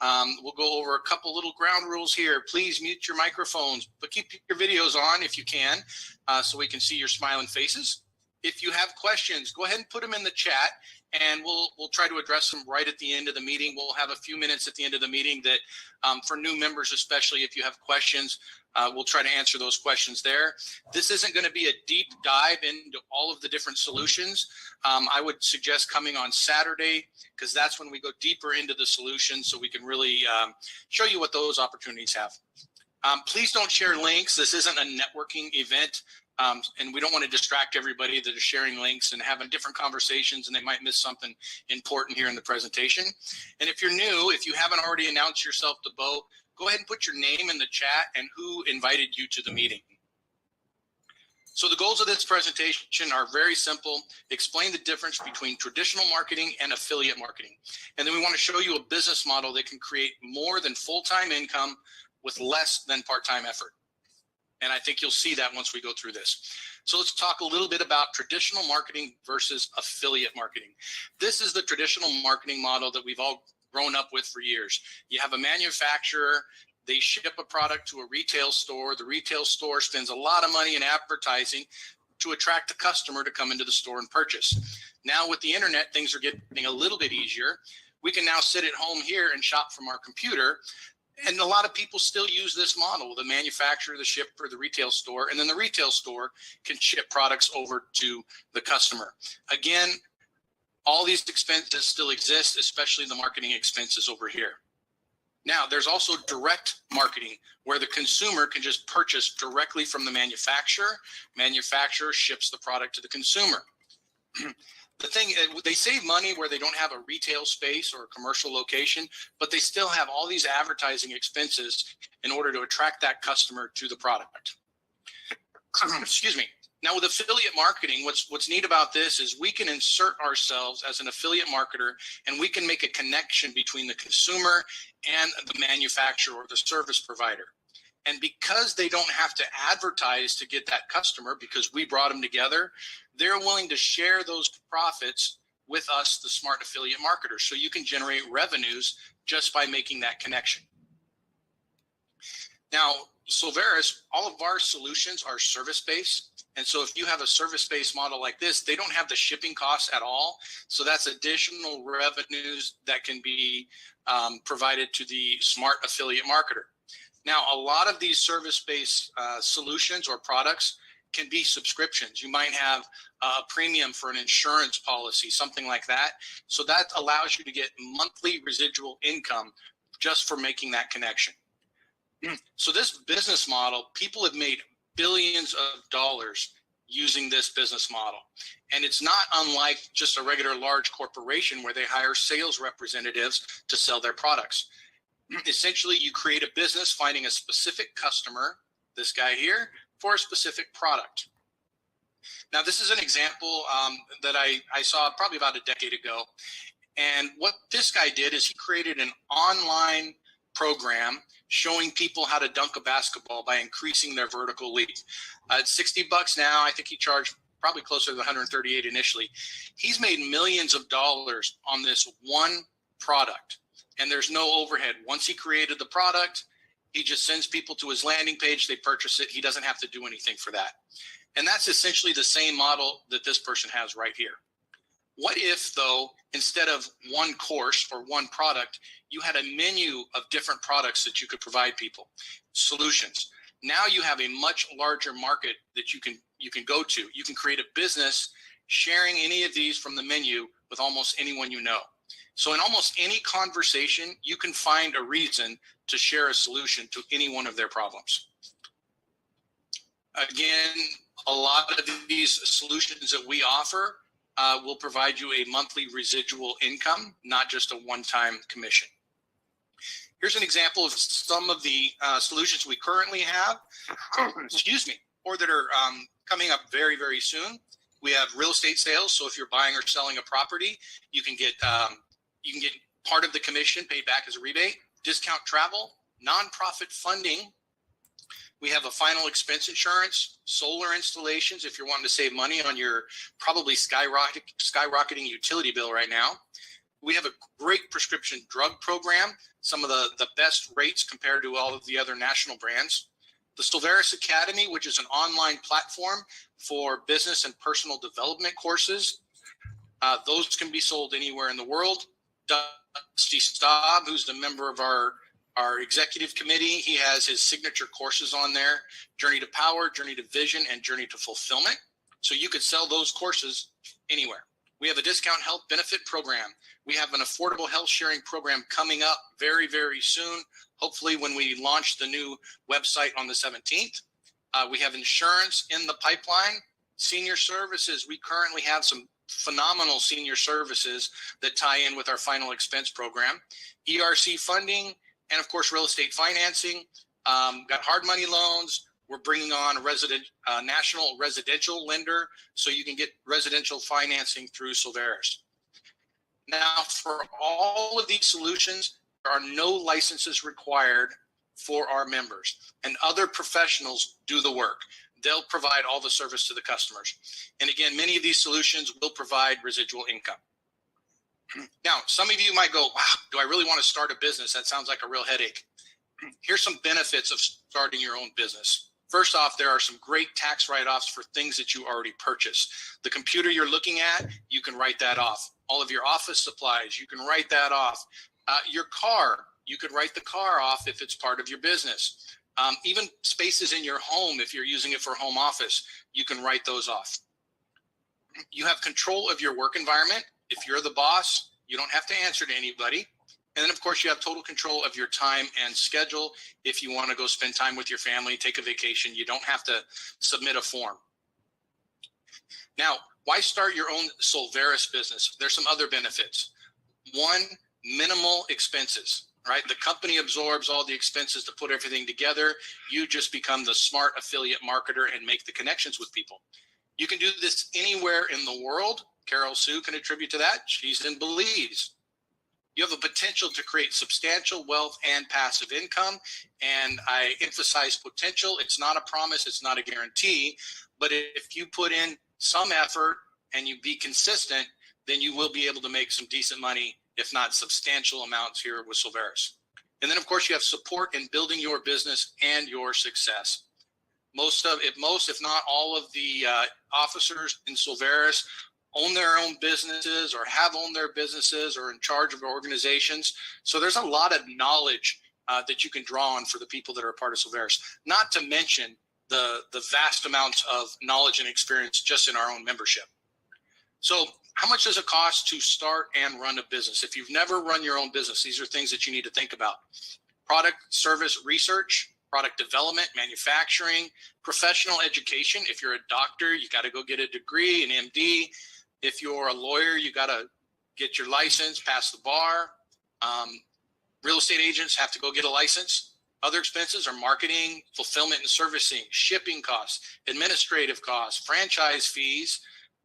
We'll go over a couple little ground rules here. Please mute your microphones, but keep your videos on if you can, so we can see your smiling faces. If you have questions, go ahead and put them in the chat, and we'll try to address them right at the end of the meeting. We'll have a few minutes at the end of the meeting that, for new members especially, if you have questions, we'll try to answer those questions there. This isn't going to be a deep dive into all of the different solutions. I would suggest coming on Saturday, because that's when we go deeper into the solutions, so we can really show you what those opportunities have. Please don't share links. This isn't a networking event. And we don't want to distract everybody that is sharing links and having different conversations, and they might miss something important here in the presentation. And if you're new, if you haven't already announced yourself to Bo, go ahead and put your name in the chat and who invited you to the meeting. So the goals of this presentation are very simple. Explain the difference between traditional marketing and affiliate marketing. And then we want to show you a business model that can create more than full-time income with less than part-time effort. And I think you'll see that once we go through this. So let's talk a little bit about traditional marketing versus affiliate marketing. This is the traditional marketing model that we've all grown up with for years. You have a manufacturer, they ship a product to a retail store. The retail store spends a lot of money in advertising to attract the customer to come into the store and purchase. Now with the internet, things are getting a little bit easier. We can now sit at home here and shop from our computer. And a lot of people still use this model, the manufacturer, the shipper, the retail store, and then the retail store can ship products over to the customer. Again, all these expenses still exist, especially the marketing expenses over here. Now, there's also direct marketing where the consumer can just purchase directly from the manufacturer. Manufacturer ships the product to the consumer. The thing, they save money where they don't have a retail space or a commercial location, but they still have all these advertising expenses in order to attract that customer to the product. Excuse me. Now with affiliate marketing, what's neat about this is we can insert ourselves as an affiliate marketer, and we can make a connection between the consumer and the manufacturer or the service provider. And because they don't have to advertise to get that customer, because we brought them together, they're willing to share those profits with us, the smart affiliate marketers. So you can generate revenues just by making that connection. Now, Solveres, all of our solutions are service-based. And so if you have a service-based model like this, they don't have the shipping costs at all. So that's additional revenues that can be provided to the smart affiliate marketer. Now, a lot of these service-based solutions or products can be subscriptions. You might have a premium for an insurance policy, something like that. So that allows you to get monthly residual income just for making that connection. So this business model, people have made billions of dollars using this business model. And it's not unlike just a regular large corporation where they hire sales representatives to sell their products. Essentially, you create a business finding a specific customer, this guy here, for a specific product. Now, this is an example that I saw probably about a decade ago. And what this guy did is he created an online program showing people how to dunk a basketball by increasing their vertical leap. It's $60 now. I think he charged probably closer to 138 initially. He's made millions of dollars on this one product, and there's no overhead. Once he created the product, he just sends people to his landing page, they purchase it. He doesn't have to do anything for that. And that's essentially the same model that this person has right here. What if, though, instead of one course or one product, you had a menu of different products that you could provide people, solutions? Now you have a much larger market that you can go to. You can create a business sharing any of these from the menu with almost anyone you know. So in almost any conversation, you can find a reason to share a solution to any one of their problems. Again, a lot of these solutions that we offer will provide you a monthly residual income, not just a one-time commission. Here's an example of some of the solutions we currently have, excuse me, or that are coming up very, very soon. We have real estate sales. So if you're buying or selling a property, you can get part of the commission paid back as a rebate. Discount travel, nonprofit funding. We have a final expense insurance, solar installations if you're wanting to save money on your probably skyrocketing utility bill right now. We have a great prescription drug program, some of the best rates compared to all of the other national brands. The Solveres Academy, which is an online platform for business and personal development courses. Those can be sold anywhere in the world. Dusty Staub, who's the member of our executive committee, he has his signature courses on there: Journey to Power, Journey to Vision, and Journey to Fulfillment. So you could sell those courses anywhere. We have a discount health benefit program. We have an affordable health sharing program coming up very, very soon, hopefully when we launch the new website on the 17th. We have insurance in the pipeline. Senior services, we currently have some phenomenal senior services that tie in with our final expense program. ERC funding, and of course, real estate financing. Got hard money loans. We're bringing on a national residential lender, so you can get residential financing through Solveres. Now, for all of these solutions, there are no licenses required for our members, and other professionals do the work. They'll provide all the service to the customers. And again, many of these solutions will provide residual income. Now, some of you might go, wow, do I really want to start a business? That sounds like a real headache. Here's some benefits of starting your own business. First off, there are some great tax write-offs for things that you already purchased. The computer you're looking at, you can write that off. All of your office supplies, you can write that off. Your car, you could write the car off if it's part of your business. Even spaces in your home, if you're using it for home office, you can write those off. You have control of your work environment. If you're the boss, you don't have to answer to anybody. And then, of course, you have total control of your time and schedule. If you want to go spend time with your family, take a vacation, you don't have to submit a form. Now, why start your own Solveres business? There's some other benefits. One, minimal expenses, right? The company absorbs all the expenses to put everything together. You just become the smart affiliate marketer and make the connections with people. You can do this anywhere in the world. Carol Sue can attribute to that. She's in Belize. You have a potential to create substantial wealth and passive income. And I emphasize potential. It's not a promise. It's not a guarantee. But if you put in some effort and you be consistent, then you will be able to make some decent money, if not substantial amounts here with Solveres. And then, of course, you have support in building your business and your success. Most, if not all of the officers in Solveres own their own businesses or have owned their businesses or in charge of organizations. So there's a lot of knowledge that you can draw on for the people that are a part of Solveres, not to mention the vast amounts of knowledge and experience just in our own membership. So how much does it cost to start and run a business? If you've never run your own business, these are things that you need to think about. Product, service, research, product development, manufacturing, professional education. If you're a doctor, you got to go get a degree, an MD. If you're a lawyer, you got to get your license, pass the bar. Real estate agents have to go get a license. Other expenses are marketing, fulfillment and servicing, shipping costs, administrative costs, franchise fees,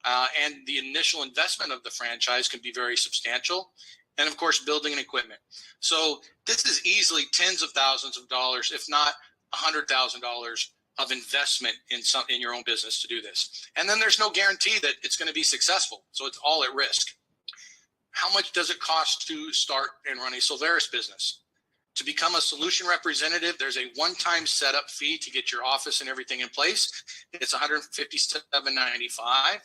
and the initial investment of the franchise can be very substantial. And of course, building and equipment. So this is easily tens of thousands of dollars, if not $100,000 of investment in your own business to do this. And then there's no guarantee that it's going to be successful. So it's all at risk. How much does it cost to start and run a Solveres business? To become a solution representative, there's a one-time setup fee to get your office and everything in place. It's $157.95.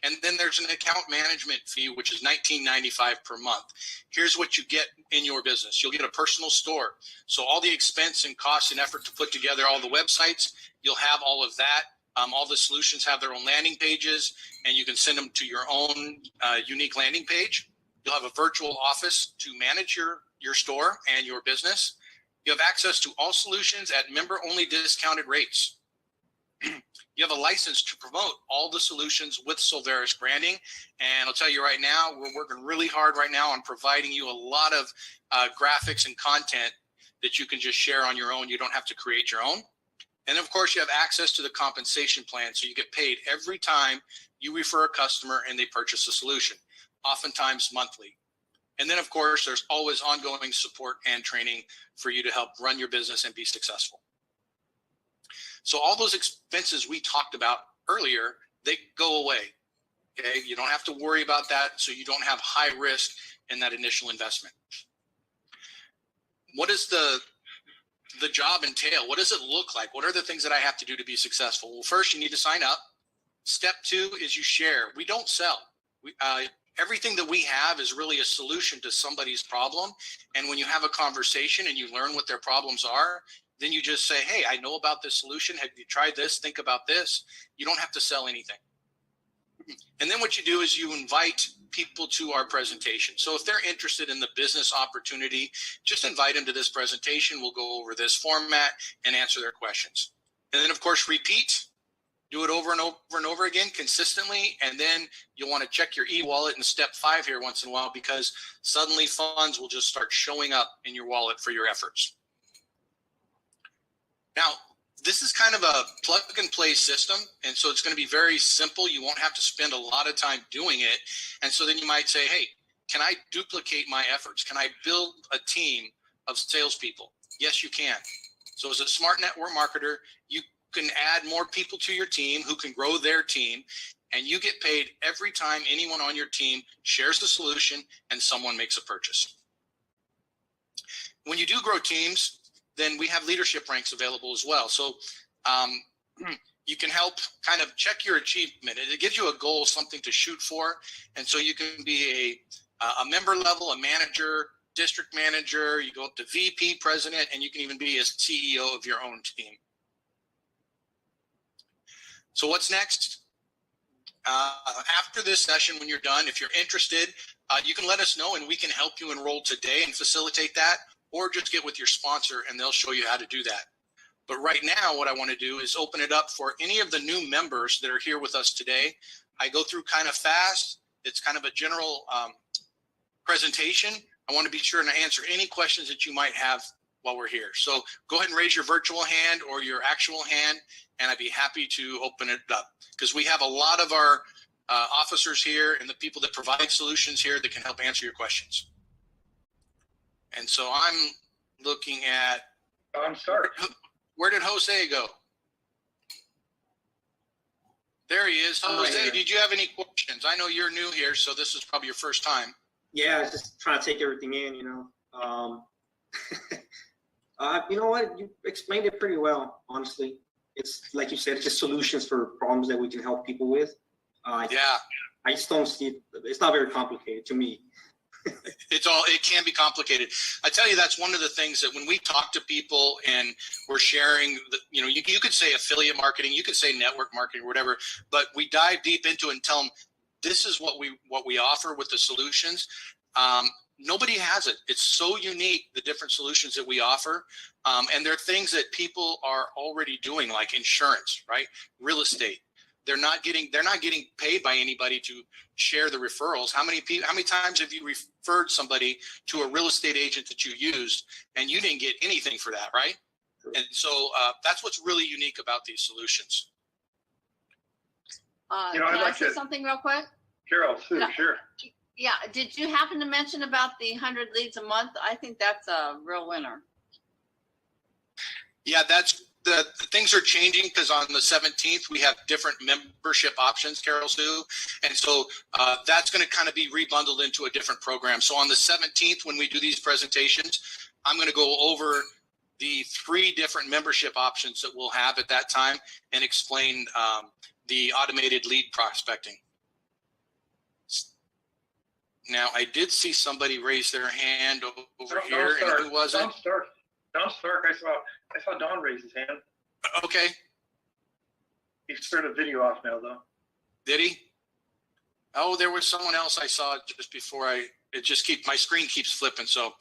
And then there's an account management fee, which is $19.95 per month. Here's what you get in your business. You'll get a personal store. So all the expense and cost and effort to put together all the websites, you'll have all of that. All the solutions have their own landing pages, and you can send them to your own unique landing page. You'll have a virtual office to manage your store and your business. You have access to all solutions at member-only discounted rates. You have a license to promote all the solutions with Solveres branding. And I'll tell you right now, we're working really hard right now on providing you a lot of graphics and content that you can just share on your own. You don't have to create your own. And of course, you have access to the compensation plan. So you get paid every time you refer a customer and they purchase a solution, oftentimes monthly. And then, of course, there's always ongoing support and training for you to help run your business and be successful. So all those expenses we talked about earlier, they go away. Okay, you don't have to worry about that, so you don't have high risk in that initial investment. What does the job entail? What does it look like? What are the things that I have to do to be successful? Well, first, you need to sign up. Step 2 is you share. We don't sell. Everything that we have is really a solution to somebody's problem. And when you have a conversation and you learn what their problems are, then you just say, hey, I know about this solution. Have you tried this? Think about this. You don't have to sell anything. And then what you do is you invite people to our presentation. So if they're interested in the business opportunity, just invite them to this presentation. We'll go over this format and answer their questions. And then, of course, repeat. Do it over and over and over again consistently. And then you'll want to check your e-wallet in step 5 here once in a while, because suddenly funds will just start showing up in your wallet for your efforts. Now, this is kind of a plug and play system. And so it's going to be very simple. You won't have to spend a lot of time doing it. And so then you might say, hey, can I duplicate my efforts? Can I build a team of salespeople? Yes, you can. So as a smart network marketer, you can add more people to your team who can grow their team, and you get paid every time anyone on your team shares the solution and someone makes a purchase. When you do grow teams, then we have leadership ranks available as well. So you can help kind of check your achievement. It gives you a goal, something to shoot for. And so you can be a member level, a manager, district manager, you go up to VP, president, and you can even be a CEO of your own team. So what's next? After this session, when you're done, if you're interested, you can let us know and we can help you enroll today and facilitate that, or just get with your sponsor and they'll show you how to do that. But right now, what I want to do is open it up for any of the new members that are here with us today. I go through kind of fast. It's kind of a general presentation. I want to be sure to answer any questions that you might have while we're here. So go ahead and raise your virtual hand or your actual hand, and I'd be happy to open it up, because we have a lot of our officers here and the people that provide solutions here that can help answer your questions. And so I'm looking at, I'm sorry. Where did Jose go? There he is. Jose, did you have any questions? I know you're new here, so this is probably your first time. Yeah, I was just trying to take everything in, you know. You know what? You explained it pretty well, honestly. It's like you said, it's just solutions for problems that we can help people with. Yeah. I just don't see it. It's not very complicated to me. It can be complicated. I tell you, that's one of the things that when we talk to people and we're sharing, you could say affiliate marketing, you could say network marketing, or whatever, but we dive deep into it and tell them, this is what we offer with the solutions. Nobody has it. It's so unique, the different solutions that we offer. And there are things that people are already doing, like insurance, right? Real estate. They're not getting paid by anybody to share the referrals. How many times have you referred somebody to a real estate agent that you used and you didn't get anything for that, right? And so that's what's really unique about these solutions. Can I say something real quick? Carol, sure. Yeah, did you happen to mention about the 100 leads a month? I think that's a real winner. Yeah, the things are changing, because on the 17th we have different membership options, Carol Sue, and so that's going to kind of be rebundled into a different program. So on the 17th, when we do these presentations, I'm going to go over the 3 different membership options that we'll have at that time and explain the automated lead prospecting. Now, I did see somebody raise their hand over here, and who was it? Don Stark. I saw Don raise his hand. Okay. He's turned the video off now, though. Did he? Oh, there was someone else I saw just before my screen keeps flipping. So,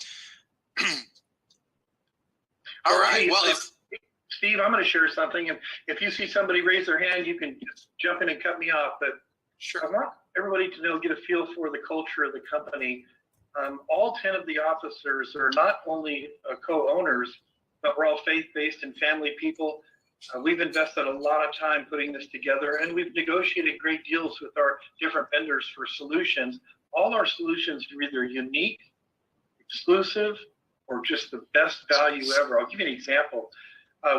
all right. Well, Steve, I'm going to share something. And if you see somebody raise their hand, you can just jump in and cut me off. But sure. I want everybody to get a feel for the culture of the company. All 10 of the officers are not only co-owners, but we're all faith-based and family people. We've invested a lot of time putting this together, and we've negotiated great deals with our different vendors for solutions. All our solutions are either unique, exclusive, or just the best value ever. I'll give you an example.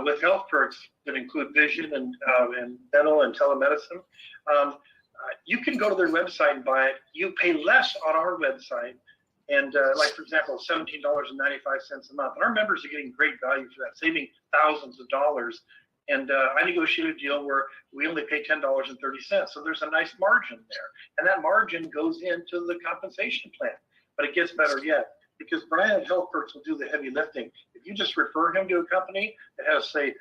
With health perks that include vision and dental and telemedicine, You can go to their website and buy it. You pay less on our website. And like, for example, $17.95 a month. And our members are getting great value for that, saving thousands of dollars. And I negotiated a deal where we only pay $10.30. So there's a nice margin there. And that margin goes into the compensation plan. But it gets better yet, because Brian Health Perks will do the heavy lifting. If you just refer him to a company that has, say,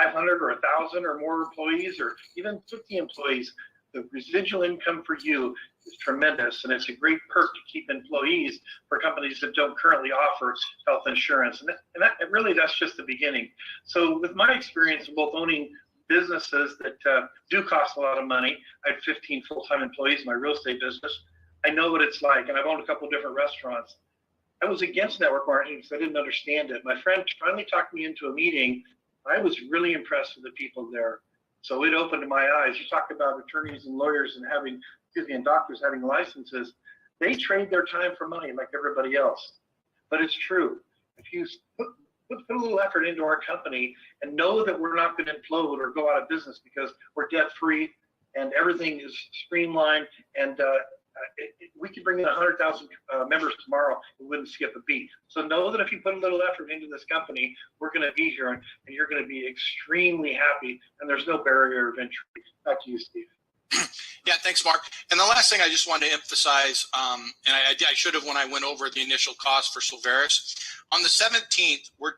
500 or 1,000 or more employees, or even 50 employees, the residual income for you is tremendous, and it's a great perk to keep employees for companies that don't currently offer health insurance. And really, that's just the beginning. So with my experience of both owning businesses that do cost a lot of money, I had 15 full-time employees in my real estate business. I know what it's like, and I've owned a couple of different restaurants. I was against network marketing because I didn't understand it. My friend finally talked me into a meeting. I was really impressed with the people there. So it opened my eyes. You talk about attorneys and lawyers and and doctors having licenses. They trade their time for money like everybody else. But it's true. If you put a little effort into our company and know that we're not going to implode or go out of business because we're debt free and everything is streamlined, and we could bring in 100,000 members tomorrow and wouldn't skip a beat. So know that if you put a little effort into this company, we're going to be here, and you're going to be extremely happy, and there's no barrier of entry. Back to you, Steve. Yeah, thanks, Mark. And the last thing I just wanted to emphasize, and I should have when I went over the initial cost for Solveres. On the 17th, we're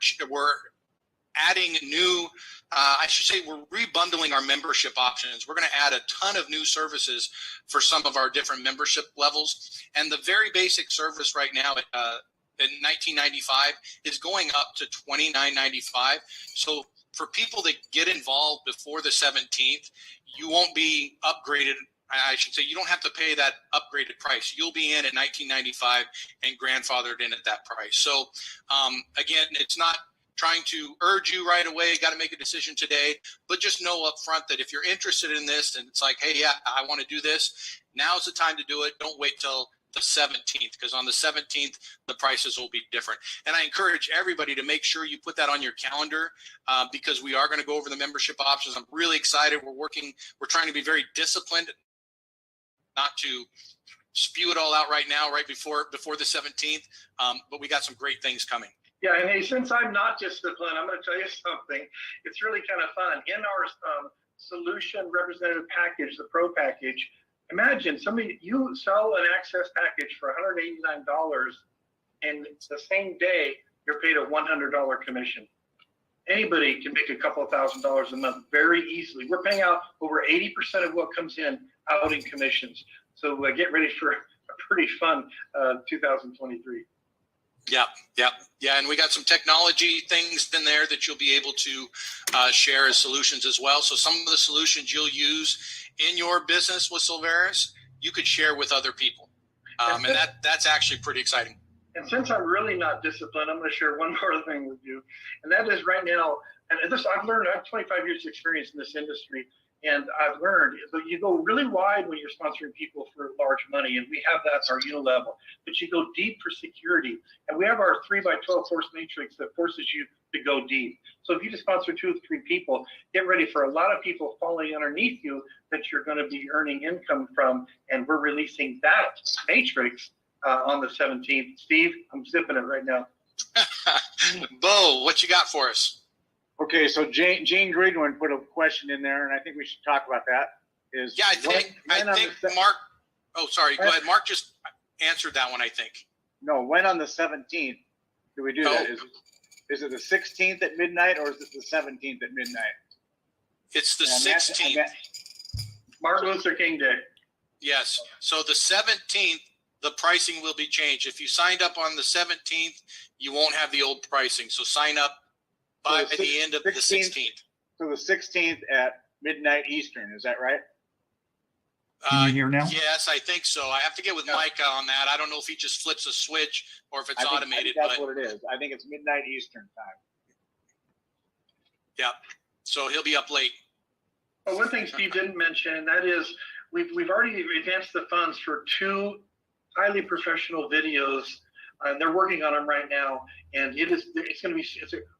adding new, I should say we're rebundling our membership options. We're going to add a ton of new services for some of our different membership levels. And the very basic service right now at $19.95 is going up to $29.95. So for people that get involved before the 17th, you won't be upgraded. I should say you don't have to pay that upgraded price. You'll be in at $19.95 and grandfathered in at that price. So again, it's not trying to urge you right away, got to make a decision today, but just know up front that if you're interested in this and it's like, hey, yeah, I want to do this, now's the time to do it. Don't wait till the 17th, because on the 17th, the prices will be different. And I encourage everybody to make sure you put that on your calendar because we are going to go over the membership options. I'm really excited. We're trying to be very disciplined, not to spew it all out right now, right before the 17th, but we got some great things coming. Yeah, and hey, since I'm not disciplined, I'm going to tell you something. It's really kind of fun. In our solution representative package, the pro package, imagine you sell an access package for $189, and the same day you're paid a $100 commission. Anybody can make a couple of $1,000s a month very easily. We're paying out over 80% of what comes in out in commissions. So get ready for a pretty fun 2023. Yeah. And we got some technology things in there that you'll be able to share as solutions as well. So some of the solutions you'll use in your business with Solveres, you could share with other people. And that's actually pretty exciting. And since I'm really not disciplined, I'm going to share one more thing with you. And that is right now, and this I've learned, I have 25 years experience in this industry. And I've learned that you go really wide when you're sponsoring people for large money, and we have that at our level. But you go deep for security, and we have our 3x12 force matrix that forces you to go deep. So if you just sponsor 2 or 3 people, get ready for a lot of people falling underneath you that you're going to be earning income from, and we're releasing that matrix on the 17th. Steve, I'm zipping it right now. Bo, what you got for us? Okay, so Gene Greenwood put a question in there, and I think we should talk about that. I think Mark. Oh, sorry. Go ahead. Mark just answered that one, I think. No, when on the 17th do we do that? Is it the 16th at midnight, or is it the 17th at midnight? It's the 16th. Martin Luther King Day. Yes. So the 17th, the pricing will be changed. If you signed up on the 17th, you won't have the old pricing. So sign up by the end of the 16th. So the 16th at midnight Eastern, is that right? Can you hear now? Yes, I think so. I have to get with Mike on that. I don't know if he just flips a switch or if it's automated. I think that's what it is. I think it's midnight Eastern time. Yeah. So he'll be up late. Well, one thing Steve didn't mention, that is we've already advanced the funds for 2 highly professional videos. They're working on them right now, and it's going to be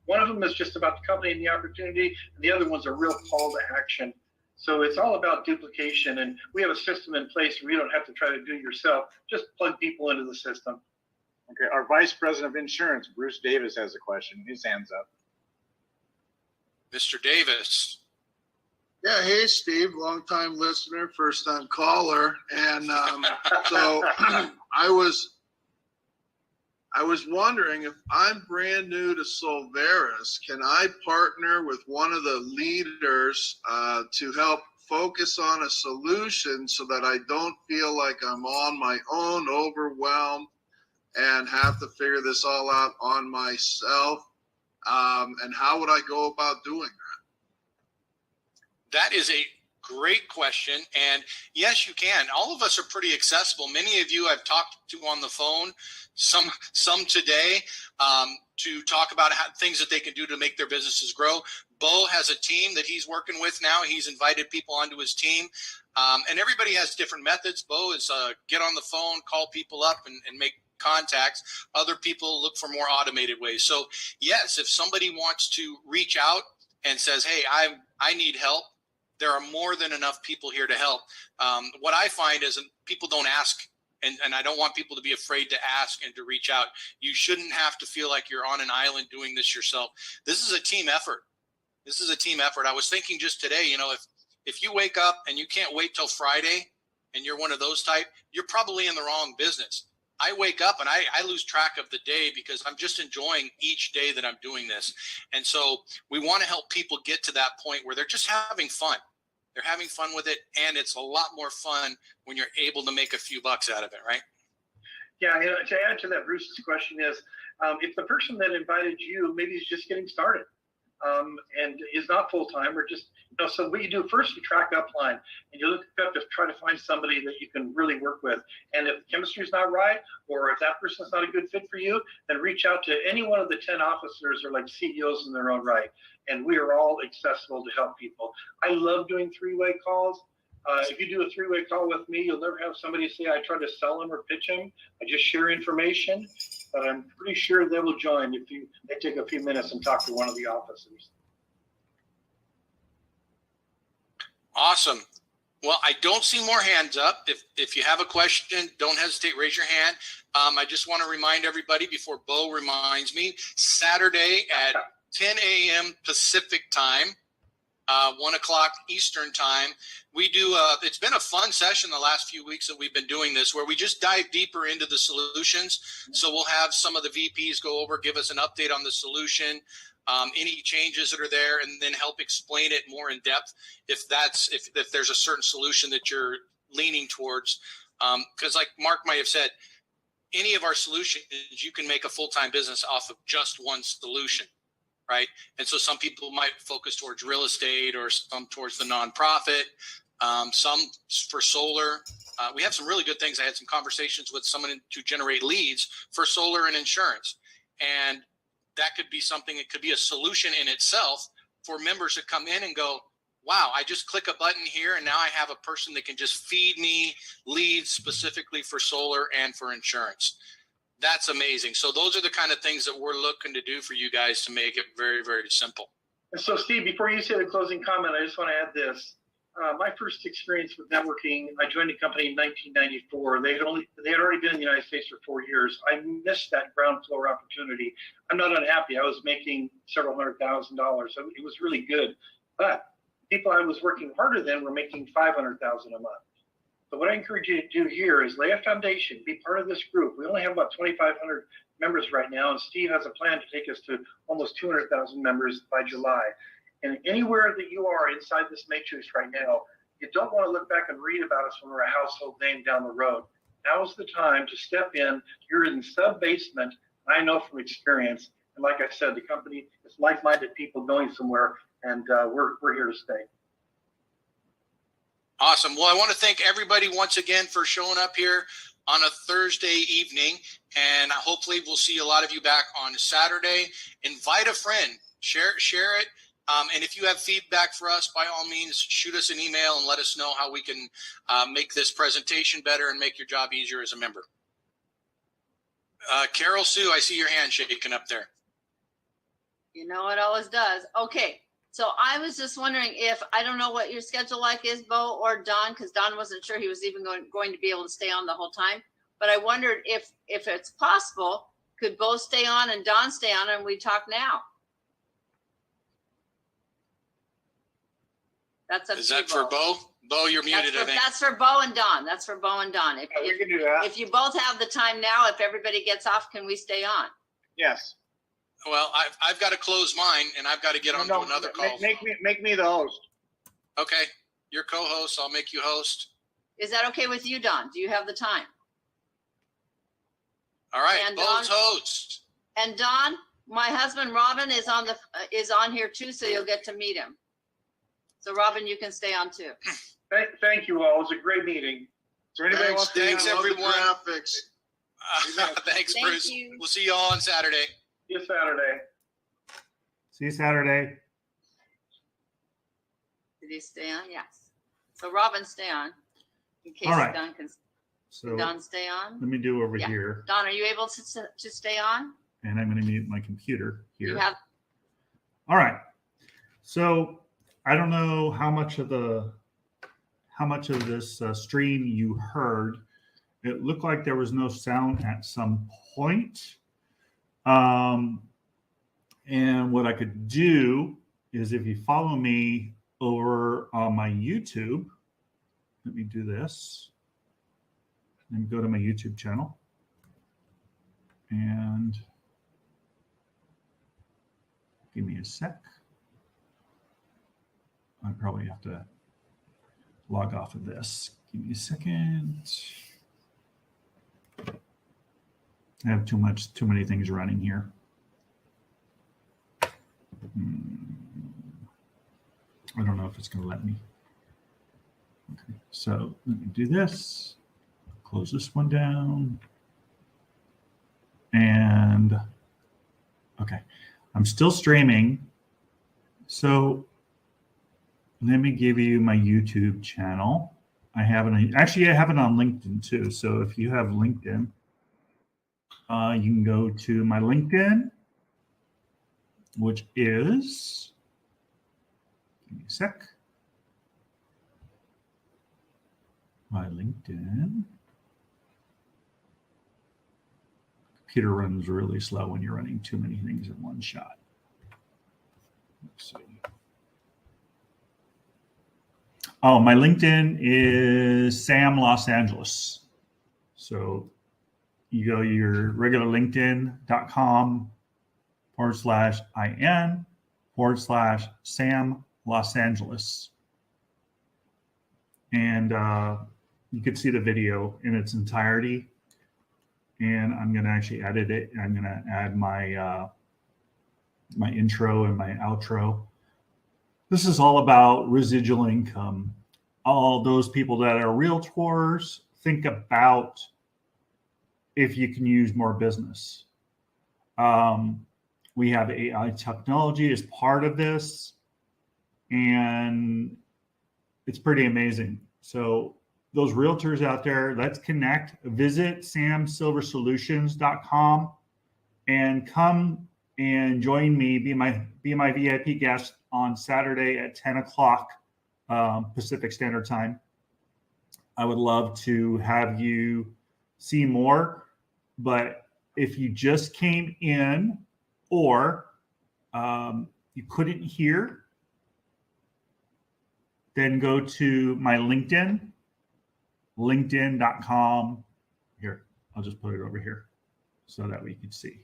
one of them is just about the company and the opportunity, and the other one's a real call to action. So it's all about duplication, and we have a system in place where you don't have to try to do it yourself. Just plug people into the system. Okay, our Vice President of Insurance, Bruce Davis, has a question. His hand's up. Mr. Davis. Yeah, hey Steve, long-time listener, first-time caller, and so I was wondering if I'm brand new to Solveres, can I partner with one of the leaders to help focus on a solution so that I don't feel like I'm on my own, overwhelmed, and have to figure this all out on myself? And how would I go about doing that? That is a great question. And yes, you can. All of us are pretty accessible. Many of you I've talked to on the phone, some today, to talk about things that they can do to make their businesses grow. Bo has a team that he's working with now. He's invited people onto his team. And everybody has different methods. Bo is get on the phone, call people up, and make contacts. Other people look for more automated ways. So yes, if somebody wants to reach out and says, hey, I need help, there are more than enough people here to help. What I find is people don't ask, and I don't want people to be afraid to ask and to reach out. You shouldn't have to feel like you're on an island doing this yourself. This is a team effort. This is a team effort. I was thinking just today, if you wake up and you can't wait till Friday and you're one of those type, you're probably in the wrong business. I wake up and I lose track of the day because I'm just enjoying each day that I'm doing this. And so we want to help people get to that point where they're just having fun. They're having fun with it. And it's a lot more fun when you're able to make a few bucks out of it, right? Yeah, to add to that, Bruce's question is, if the person that invited you maybe is just getting started and is not full-time or just, so what you do first, you track upline and you look up to try to find somebody that you can really work with. And if the chemistry is not right, or if that person's not a good fit for you, then reach out to any one of the 10 officers or like CEOs in their own right. And we are all accessible to help people. I love doing three-way calls. If you do a three-way call with me, you'll never have somebody say, I try to sell them or pitch them. I just share information, but I'm pretty sure they will join if they take a few minutes and talk to one of the officers. Awesome. Well, I don't see more hands up. If you have a question, don't hesitate, raise your hand. I just want to remind everybody before Bo reminds me, Saturday at 10 a.m. Pacific time, 1 o'clock Eastern time, we do, it's been a fun session the last few weeks that we've been doing this, where we just dive deeper into the solutions. So we'll have some of the VPs go over, give us an update on the solution, any changes that are there, and then help explain it more in depth if there's a certain solution that you're leaning towards. Because like Mark might have said, any of our solutions, you can make a full-time business off of just one solution, right? And so some people might focus towards real estate, or some towards the nonprofit, some for solar. We have some really good things. I had some conversations with someone to generate leads for solar and insurance. And that could be something, it could be a solution in itself for members that come in and go, wow, I just click a button here and now I have a person that can just feed me leads specifically for solar and for insurance. That's amazing. So those are the kind of things that we're looking to do for you guys to make it very, very simple. And so Steve, before you say the closing comment, I just want to add this. My first experience with networking, I joined the company in 1994. They had already been in the United States for 4 years. I missed that ground floor opportunity. I'm not unhappy. I was making several $100,000, so it was really good. But people I was working harder than were making $500,000 a month. So what I encourage you to do here is lay a foundation, be part of this group. We only have about 2,500 members right now, and Steve has a plan to take us to almost 200,000 members by July. And anywhere that you are inside this matrix right now, you don't want to look back and read about us when we're a household name down the road. Now is the time to step in. You're in the sub-basement. I know from experience. And like I said, the company is like-minded people going somewhere, and we're here to stay. Awesome. Well, I want to thank everybody once again for showing up here on a Thursday evening. And hopefully we'll see a lot of you back on Saturday. Invite a friend. Share it. And if you have feedback for us, by all means, shoot us an email and let us know how we can make this presentation better and make your job easier as a member. Carol Sue, I see your hand shaking up there. You know, it always does. Okay. So I was just wondering if, I don't know what your schedule like is, Bo or Don, because Don wasn't sure he was even going to be able to stay on the whole time. But I wondered if it's possible, could Bo stay on and Don stay on and we talk now? That's up Is to you, that for Bo? Bo, you're muted, I think. That's for Bo and Don. That's for Bo and Don. Yeah, we can do that. If you both have the time now, if everybody gets off, can we stay on? Yes. Well, I've got to close mine and I've got to get on to another call. Make me the host. Okay, you're co-host. I'll make you host. Is that okay with you, Don? Do you have the time? All right, And Bo's Don? host. And Don, my husband Robin is on here too, so you'll get to meet him. So Robin, you can stay on too. Thank you all. It was a great meeting. Is there anybody wants to? Thanks, I love the everyone. graphics. Thanks, Thank Bruce. you. We'll see you all on Saturday. See you Saturday. See you Saturday. Did he stay on? Yes. So Robin, stay on. In case All right. Don can So Don stay on. let me do over Yeah. here, Don, are you able to stay on? and I'm going to mute my computer here. You have All right. So I don't know how much of this stream you heard. It looked like there was no sound at some point. And what I could do is, if you follow me over on my YouTube, let me do this. And go to my YouTube channel. And give me a sec. I probably have to log off of this. Give me a second. I have too many things running here. I don't know if it's going to let me. Okay, so let me do this. Close this one down. And okay, I'm still streaming. So let me give you my YouTube channel. I have it on LinkedIn too. So if you have LinkedIn, you can go to my LinkedIn, which is, give me a sec. My LinkedIn. Computer runs really slow when you're running too many things in one shot. Let's see. Oh, my LinkedIn is Sam Los Angeles. So you go to your regular LinkedIn.com/IN/Sam Los Angeles. And you could see the video in its entirety. And I'm going to actually edit it. I'm going to add my my intro and my outro. This is all about residual income. All those people that are realtors, think about if you can use more business. We have AI technology as part of this, and it's pretty amazing. So those realtors out there, let's connect. Visit samsilversolutions.com and come and join me, be my VIP guest on Saturday at 10 o'clock Pacific Standard Time. I would love to have you see more, but if you just came in or you couldn't hear, then go to my LinkedIn, linkedin.com. Here, I'll just put it over here so that we can see.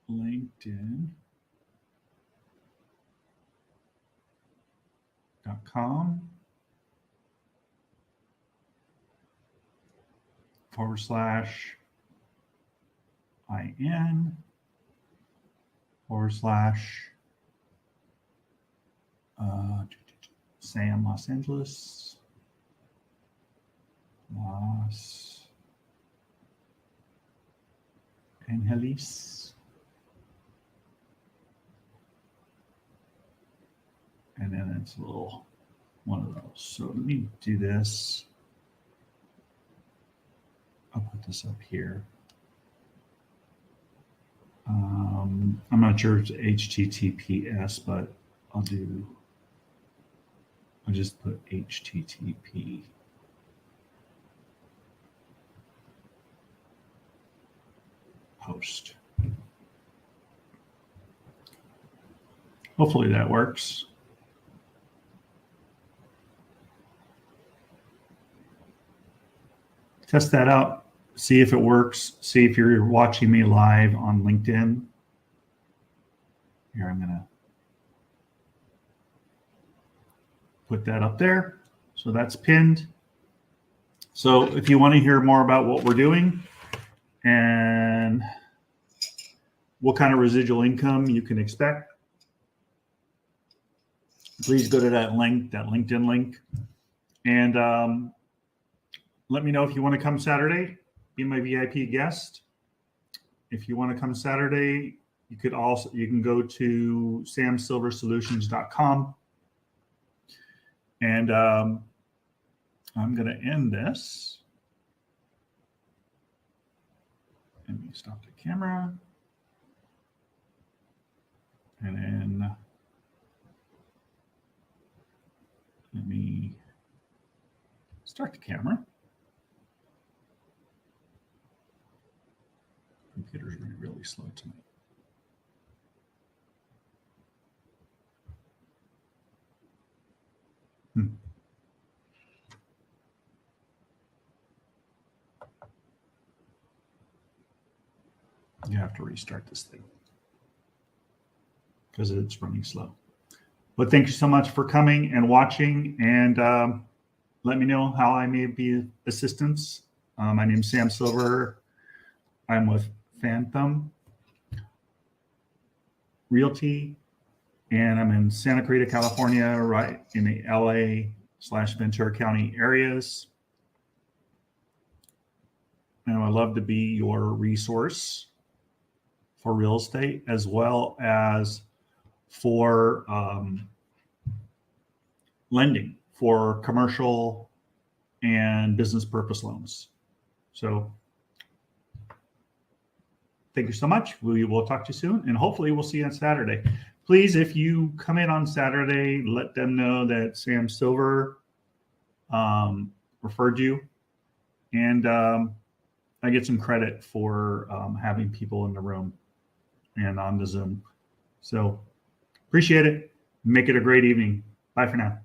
LinkedIn.com /IN / Sam Los Angeles. Los Angeles. And then it's a little one of those. So let me do this. I'll put this up here. I'm not sure it's HTTPS, but I'll just put HTTP. Post. Hopefully that works. Test that out. See if it works. See if you're watching me live on LinkedIn. Here, I'm going to put that up there. So that's pinned. So if you want to hear more about what we're doing and what kind of residual income you can expect, please go to that link, that LinkedIn link, and let me know if you want to come Saturday, be my VIP guest. If you want to come Saturday, you can go to samsilversolutions.com. And I'm going to end this. Let me stop the camera. And then let me start the camera. Computer's really, really slow tonight. You have to restart this thing because it's running slow. But thank you so much for coming and watching, and let me know how I may be of assistance. My name is Sam Silver. I'm with Phantom Realty, and I'm in Santa Clarita, California, right in the LA/Ventura County areas. And I would love to be your resource for real estate, as well as for lending for commercial and business purpose loans. So thank you so much. We will talk to you soon, and hopefully we'll see you on Saturday. Please, if you come in on Saturday, let them know that Sam Silver referred you, and I get some credit for having people in the room and on the Zoom. So appreciate it. Make it a great evening. Bye for now.